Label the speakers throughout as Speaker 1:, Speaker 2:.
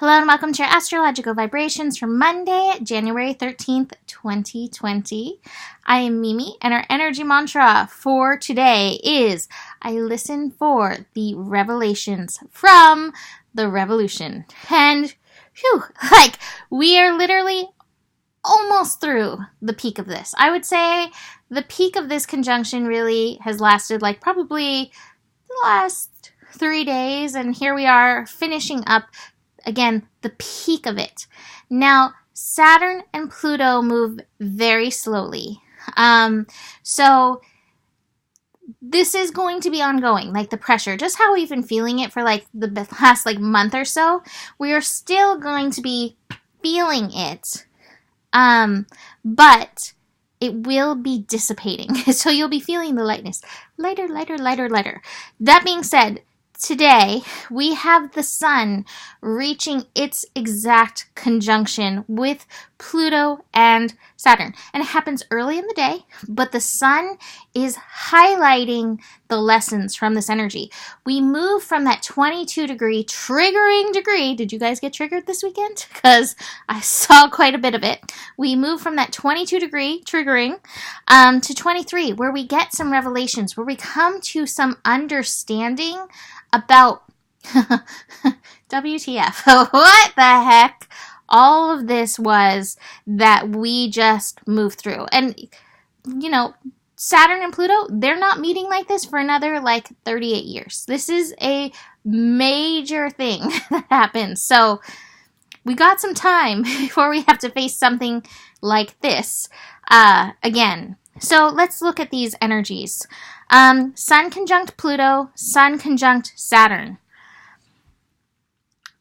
Speaker 1: Hello and welcome to your astrological vibrations for Monday, January 13th, 2020. I am Mimi, and our energy mantra for today is, I listen for the revelations from the revolution. And, we are literally almost through the peak of this. I would say the peak of this conjunction really has lasted probably the last 3 days, and here we are finishing up again, the peak of it. Now, Saturn and Pluto move very slowly. So this is going to be ongoing, the pressure, just how we've been feeling it for the last month or so. We are still going to be feeling it. But it will be dissipating. So you'll be feeling the lightness. Lighter. That being said, today, we have the Sun reaching its exact conjunction with Pluto and Saturn. And it happens early in the day, but the Sun is highlighting the lessons from this energy. We move from that 22-degree triggering degree. Did you guys get triggered this weekend? Because I saw quite a bit of it. We move from that 22-degree triggering to 23, where we get some revelations, where we come to some understanding about WTF. What the heck all of this was that we just moved through. And, Saturn and Pluto, they're not meeting like this for another 38 years. This is a major thing that happens. So we got some time before we have to face something like this again. So let's look at these energies. Sun conjunct Pluto, Sun conjunct Saturn.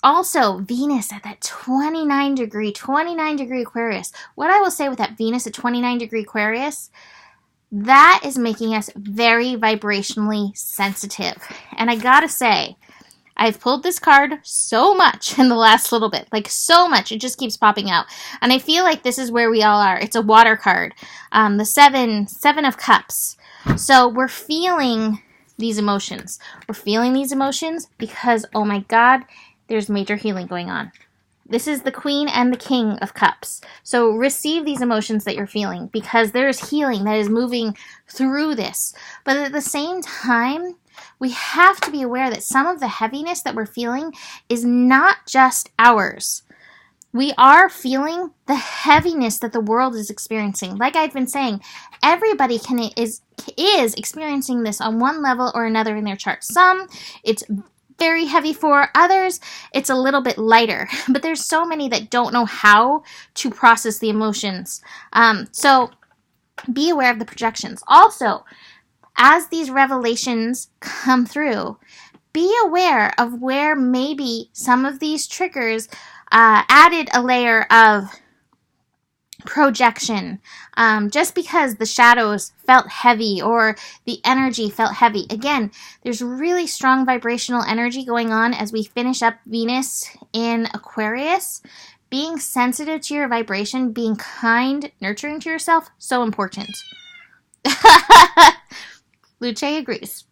Speaker 1: Also, Venus at that 29 degree Aquarius. What I will say with that Venus at 29 degree Aquarius, that is making us very vibrationally sensitive. And I gotta say, I've pulled this card so much in the last little bit, so much, it just keeps popping out. And I feel like this is where we all are. It's a water card, the seven of cups. So we're feeling these emotions. We're feeling these emotions because, oh my God, there's major healing going on. This is the Queen and the King of Cups. So receive these emotions that you're feeling because there's healing that is moving through this. But at the same time, we have to be aware that some of the heaviness that we're feeling is not just ours. We are feeling the heaviness that the world is experiencing. Like I've been saying, everybody is experiencing this on one level or another in their chart. Some, it's very heavy for. Others, it's a little bit lighter. But there's so many that don't know how to process the emotions. So be aware of the projections. Also, as these revelations come through, be aware of where maybe some of these triggers added a layer of projection, just because the shadows felt heavy or the energy felt heavy. Again, there's really strong vibrational energy going on as we finish up Venus in Aquarius. Being sensitive to your vibration, being kind, nurturing to yourself, so important. Luce agrees.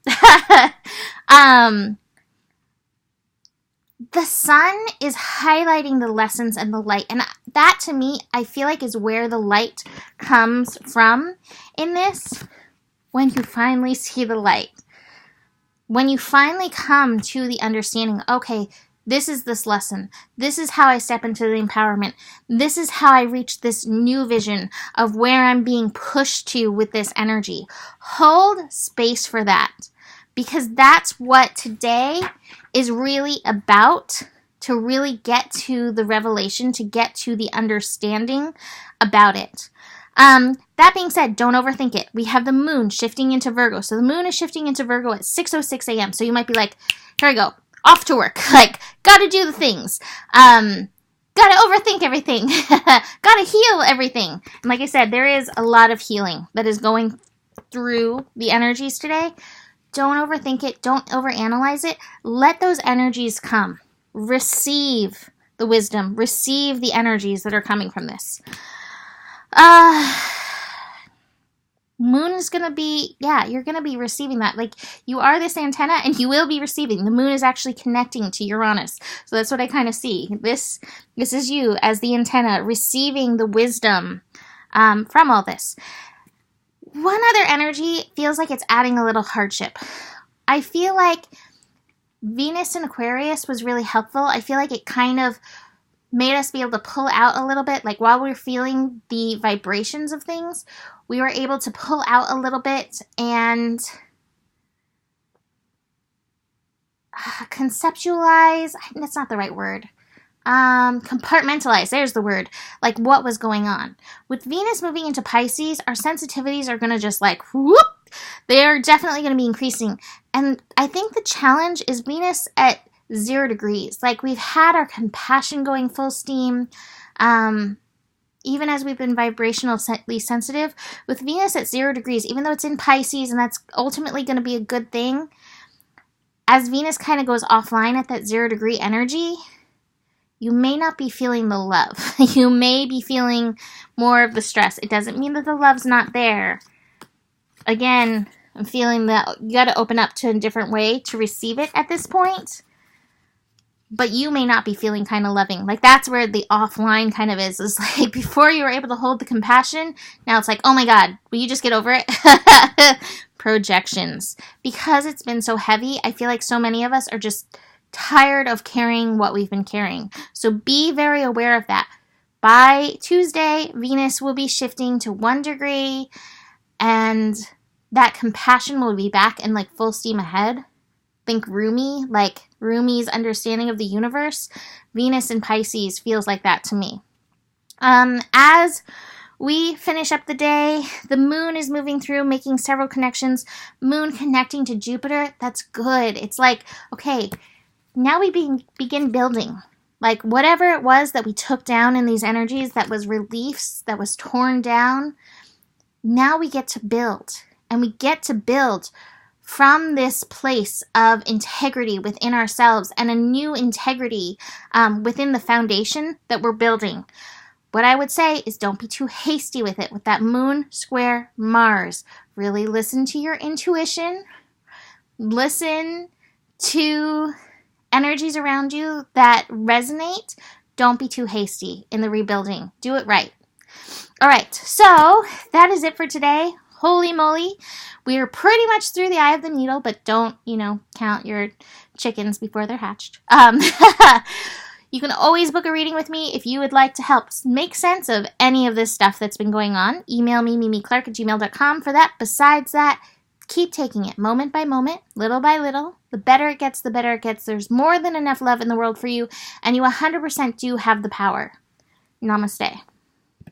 Speaker 1: The Sun is highlighting the lessons and the light. And that, to me, I feel like is where the light comes from in this. When you finally see the light. When you finally come to the understanding, okay, this is this lesson. This is how I step into the empowerment. This is how I reach this new vision of where I'm being pushed to with this energy. Hold space for that. Because that's what today is really about, to really get to the revelation, to get to the understanding about it. That being said, don't overthink it. We have the moon shifting into Virgo. So the moon is shifting into Virgo at 6:06 a.m. So you might be like, here I go, off to work. Gotta do the things. Gotta overthink everything. Gotta heal everything. And like I said, there is a lot of healing that is going through the energies today. Don't overthink it. Don't overanalyze it. Let those energies come. Receive the wisdom. Receive the energies that are coming from this. Moon is going to be, you're going to be receiving that. Like, you are this antenna and you will be receiving. The moon is actually connecting to Uranus. So that's what I kind of see. This is you as the antenna receiving the wisdom from all this. One other energy feels like it's adding a little hardship. I feel like Venus in Aquarius was really helpful. I feel like it kind of made us be able to pull out a little bit. Like, while we're feeling the vibrations of things, we were able to pull out a little bit and conceptualize. That's not the right word. Compartmentalize. There's the word. Like, what was going on. With Venus moving into Pisces, our sensitivities are going to just like, whoop. They're definitely going to be increasing. And I think the challenge is Venus at 0 degrees. Like, we've had our compassion going full steam. Even as we've been vibrationally sensitive, with Venus at 0 degrees, even though it's in Pisces and that's ultimately going to be a good thing, as Venus kind of goes offline at that 0 degree energy, you may not be feeling the love. You may be feeling more of the stress. It doesn't mean that the love's not there. Again, I'm feeling that you got to open up to a different way to receive it at this point. But you may not be feeling kind of loving. Like, that's where the offline kind of is. It's like, before you were able to hold the compassion, now it's like, oh my God, will you just get over it? Projections. Because it's been so heavy, I feel like so many of us are just tired of carrying what we've been carrying. So be very aware of that. By Tuesday, Venus will be shifting to 1 degree, and that compassion will be back and like full steam ahead. Think Rumi, like Rumi's understanding of the universe. Venus in Pisces feels like that to me. As we finish up the day, the moon is moving through, making several connections. Moon connecting to Jupiter, that's good. It's like, okay, now we begin building. Like, whatever it was that we took down in these energies, that was reliefs, that was torn down, now we get to build. And we get to build from this place of integrity within ourselves and a new integrity within the foundation that we're building. What I would say is, don't be too hasty with it. With that moon square Mars, really listen to your intuition. Listen to energies around you that resonate. Don't be too hasty in the rebuilding. Do it right. All right, so that is it for today. Holy moly, we are pretty much through the eye of the needle, but don't, count your chickens before they're hatched. You can always book a reading with me if you would like to help make sense of any of this stuff that's been going on. Email me, mimiclark@gmail.com for that. Besides that, keep taking it moment by moment, little by little. The better it gets, the better it gets. There's more than enough love in the world for you, and you 100% do have the power. Namaste.